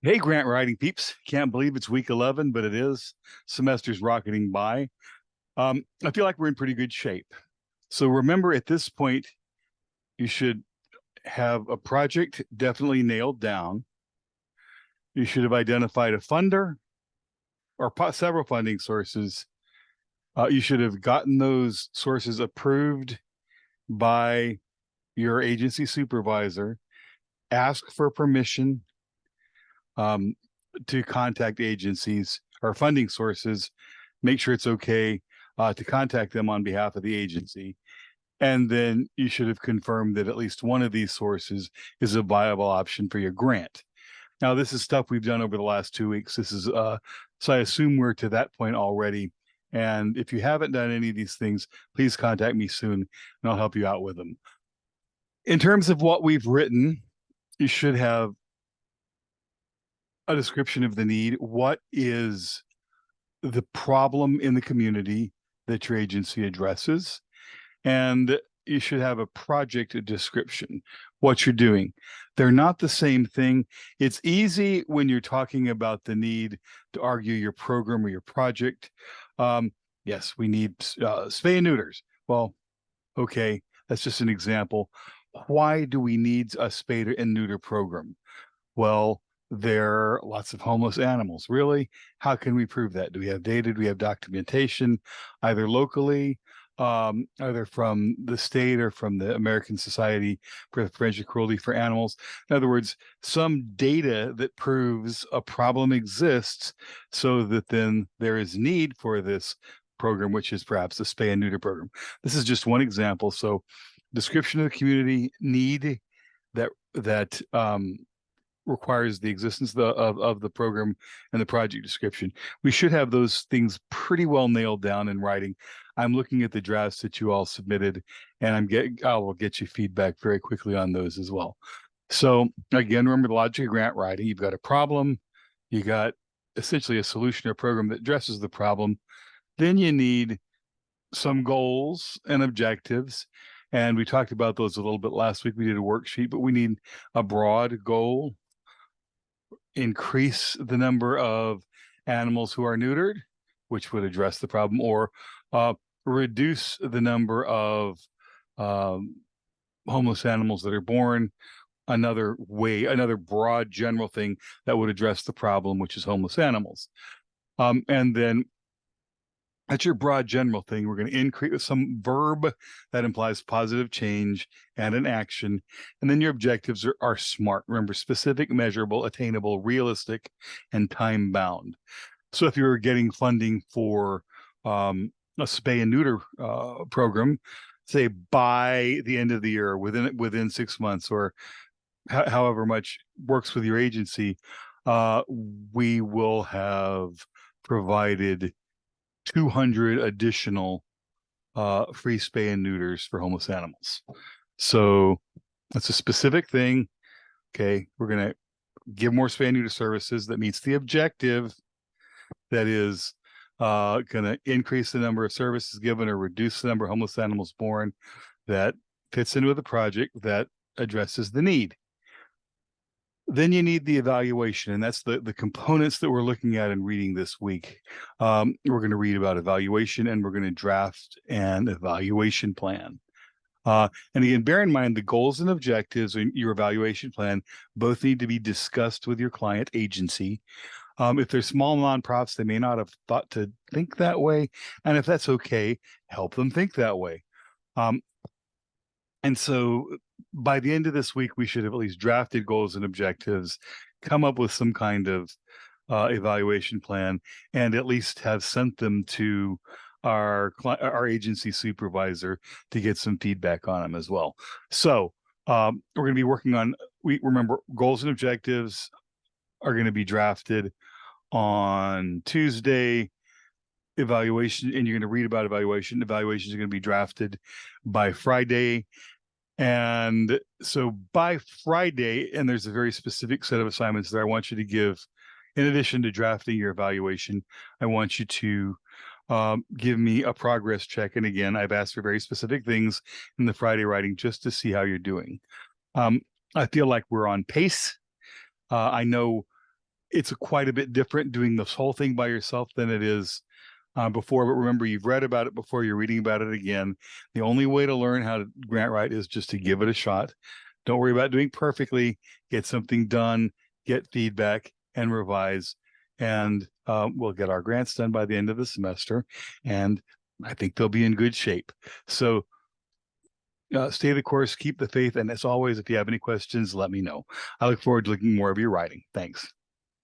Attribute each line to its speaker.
Speaker 1: Hey, grant writing peeps. Can't believe it's week 11, but it is. Semester's rocketing by. I feel like we're in pretty good shape. So remember, at this point, you should have a project definitely nailed down. You should have identified a funder or several funding sources. You should have gotten those sources approved by your agency supervisor. Ask for permission um, to contact agencies or funding sources. Make sure it's okay to contact them on behalf of the agency. And then you should have confirmed that at least one of these sources is a viable option for your grant. Now, this is stuff we've done over the last 2 weeks. So I assume we're to that point already. And if you haven't done any of these things, please contact me soon and I'll help you out with them. In terms of what we've written, you should have a description of the need. What is the problem in the community that your agency addresses? And you should have a project description, what you're doing. They're not the same thing. It's easy when you're talking about the need to argue your program or your project. Yes, we need spay and neuters. Well, okay, that's just an example. Why do we need a spay and neuter program? Well, there are lots of homeless animals. Really? How can we prove that? Do we have data? Do we have documentation, either locally, either from the state or from the American Society for the Prevention of Cruelty for Animals? In other words, some data that proves a problem exists so that then there is need for this program, which is perhaps the spay and neuter program. This is just one example. So description of the community need that requires the existence of the program and the project description. We should have those things pretty well nailed down in writing. I'm looking at the drafts that you all submitted, and I will get you feedback very quickly on those as well. So again, remember the logic of grant writing. You've got a problem, you got essentially a solution or program that addresses the problem. Then you need some goals and objectives. And we talked about those a little bit last week. We did a worksheet, but we need a broad goal, increase the number of animals who are neutered, which would address the problem, or reduce the number of um, homeless animals that are born. Another broad general thing that would address the problem, which is homeless animals. And then that's your broad general thing. We're going to increase some verb that implies positive change and an action. And then your objectives are smart. Remember, specific, measurable, attainable, realistic, and time bound. So if you're getting funding for a spay and neuter program, say by the end of the year, within 6 months, or however much works with your agency, we will have provided 200 additional free spay and neuters for homeless animals. So that's a specific thing. Okay, we're going to give more spay and neuter services that meets the objective, that is going to increase the number of services given or reduce the number of homeless animals born, that fits into the project that addresses the need. Then you need the evaluation, and that's the components that we're looking at and reading this week. We're going to read about evaluation, and we're going to draft an evaluation plan. And again, bear in mind the goals and objectives in your evaluation plan both need to be discussed with your client agency. If they're small nonprofits, they may not have thought to think that way. And if that's okay, help them think that way. And so by the end of this week, we should have at least drafted goals and objectives, come up with some kind of evaluation plan, and at least have sent them to our agency supervisor to get some feedback on them as well. So we're going to be working on, we remember goals and objectives are going to be drafted on Tuesday. Evaluation, and you're going to read about evaluation. Evaluations are going to be drafted by Friday. And so by Friday, and there's a very specific set of assignments that I want you to give, in addition to drafting your evaluation, I want you to give me a progress check. And again, I've asked for very specific things in the Friday writing just to see how you're doing. I feel like we're on pace. I know it's quite a bit different doing this whole thing by yourself than it is before. But remember, you've read about it before, you're reading about it again. The only way to learn how to grant write is just to give it a shot. Don't worry about doing perfectly. Get something done, get feedback, and revise. And we'll get our grants done by the end of the semester. And I think they'll be in good shape. So stay the course, keep the faith. And as always, if you have any questions, let me know. I look forward to looking more of your writing. Thanks.